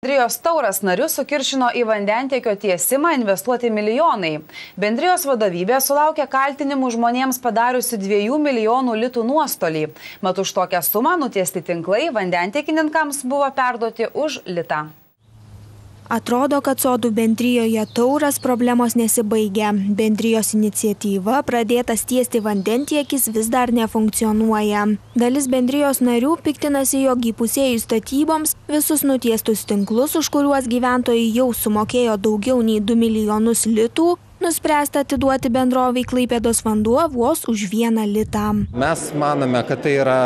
Bendrijos Tauras narius sukiršino į vandentiekio tiesimą investuoti milijonai. Bendrijos vadovybė sulaukė kaltinimų žmonėms padariusi 2 milijonų litų nuostolį. Mat už tokią sumą nutiesti tinklai vandentiekininkams buvo perduoti už litą. Atrodo, kad sodų bendrijoje Tauras problemos nesibaigia. Bendrijos iniciatyva pradėtas tiesti vandentiekis vis dar nefunkcionuoja. Dalis bendrijos narių piktinasi, jog įpusėjus statyboms visus nutiestus tinklus, už kuriuos gyventojai jau sumokėjo daugiau nei 2 milijonus litų, nuspręsta atiduoti bendrovei Klaipėdos vanduo vos už 1 litą. Mes manome, kad tai yra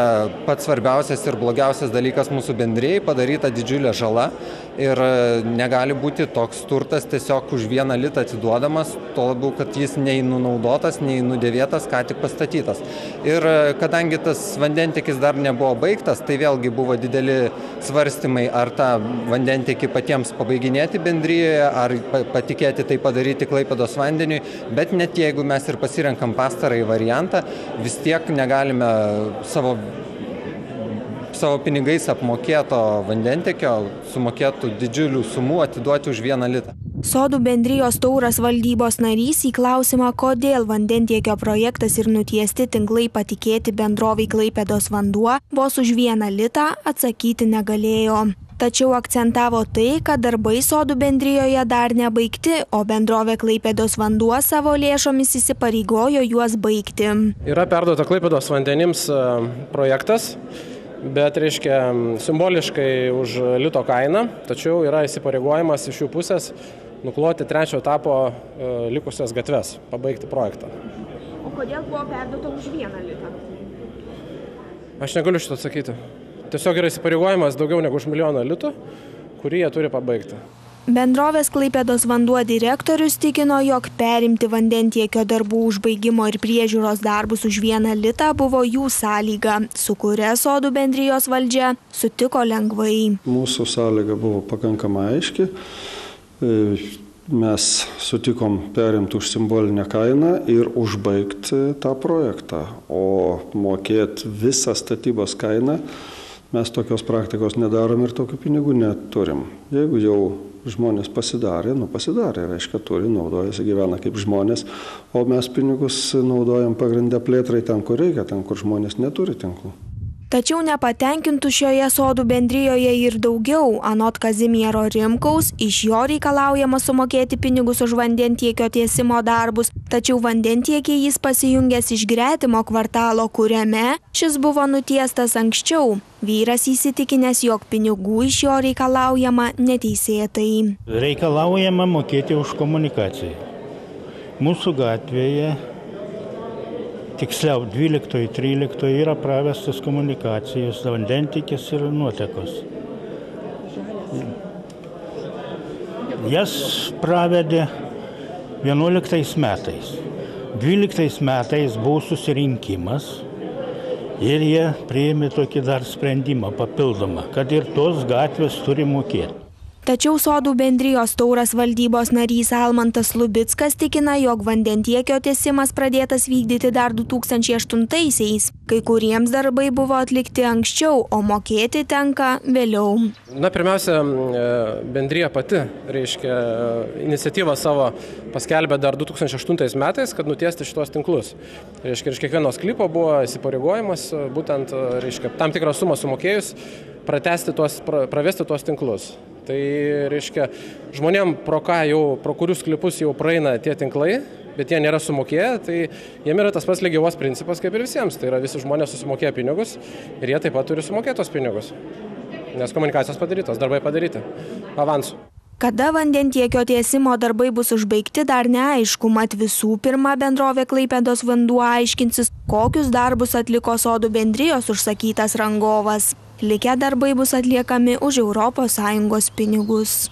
pats svarbiausias ir blogiausias dalykas mūsų bendrijai, padaryta didžiulė žala ir negali būti toks turtas tiesiog už 1 litą atiduodamas, tuo labiau, kad jis nei nunaudotas, nei nudėvėtas, ką tik pastatytas. Ir kadangi tas vandentiekis dar nebuvo baigtas, tai vėlgi buvo dideli svarstymai, ar tą vandentiekį patiems pabaiginėti bendrijoje, ar patikėti tai padaryti Klaipėdos vandeniui, bet net jeigu mes ir pasirenkam pastarąjį variantą, vis tiek negalime savo pinigais apmokėto vandentiekio, sumokėtų didžiulių sumų atiduoti už 1 litą. Sodų bendrijos Tauras valdybos narys į klausimą, kodėl vandentiekio projektas ir nutiesti tinklai patikėti bendrovei Klaipėdos vanduo vos už 1 litą, atsakyti negalėjo. Tačiau akcentavo tai, kad darbai sodų bendrijoje dar nebaigti, o bendrovė Klaipėdos vanduo savo lėšomis įsipareigojo juos baigti. Yra perduota Klaipėdos vandenims projektas, bet reiškia simboliškai už lito kainą, tačiau yra įsipareigojimas iš jų pusės nukloti 3 etapo likusias gatves, pabaigti projektą. O kodėl buvo perduota už 1 litą? Aš negaliu šito atsakyti. Tiesiog yra įsipareigojimas daugiau negu už 1 milijoną litų, kurį jie turi pabaigti. Bendrovės Klaipėdos vanduo direktorius tikino, jog perimti vandentiekio darbų užbaigimo ir priežiūros darbus už 1 litą buvo jų sąlyga, su kuria sodų bendrijos valdžia sutiko lengvai. Mūsų sąlyga buvo pakankamai aiški. Mes sutikom perimti už simbolinę kainą ir užbaigti tą projektą, o mokėti visą statybos kainą mes tokios praktikos nedarom ir tokių pinigų neturim. Jeigu jau žmonės pasidarė, reiškia turi, naudojasi, gyvena kaip žmonės, o mes pinigus naudojam pagrindę plėtrai ten, kur reikia, ten, kur žmonės neturi tinklų. Tačiau nepatenkintų šioje sodų bendrijoje ir daugiau. Anot Kazimiero Rimkaus, iš jo reikalaujama sumokėti pinigus už vandentiekio tiesimo darbus, tačiau vandentiekį jis pasijungęs iš gretimo kvartalo, kuriame šis buvo nutiestas anksčiau. Vyras įsitikinęs, jog pinigų iš jo reikalaujama neteisėtai. Reikalaujama mokėti už komunikaciją. Mūsų gatvėje, tiksliau 12-13 yra pravestas komunikacijos, vandentiekis ir nuotekos. Jas pravedė 11 metais. 12 metais buvo susirinkimas ir jie priėmė tokį dar sprendimą papildomą, kad ir tos gatvės turi mokėti. Tačiau sodų bendrijos Tauras valdybos narys Almantas Lubickas tikina, jog vandentiekio tiesimas pradėtas vykdyti dar 2008-aisiais. Kai kuriems darbai buvo atlikti anksčiau, o mokėti tenka vėliau. Pirmiausia, bendrija pati, reiškia, iniciatyvą savo paskelbė dar 2008 metais, kad nutiesti šitos tinklus. Reiškia, iš kiekvienos klipo buvo įsipareigojimas, būtent, reiškia, tam tikrą sumą sumokėjus, pravesti tuos tinklus. Tai reiškia, žmonėm pro kurius klipus jau praeina tie tinklai, bet jie nėra sumokėję, tai jiem yra tas pats lygiavos principas kaip ir visiems. Tai yra visi žmonės susimokėję pinigus ir jie taip pat turi sumokėti tos pinigus. Nes komunikacijos padarytos, darbai padaryti. Avansu. Kada vandentiekio tiesimo darbai bus užbaigti, dar neaišku, mat visų pirma bendrovė Klaipėdos vanduo aiškinsis, kokius darbus atliko sodų bendrijos užsakytas rangovas. Likę darbai bus atliekami už ES pinigus.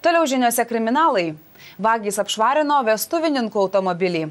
Toliau žiniose kriminalai. Vagys apšvarino vestuvininkų automobilį.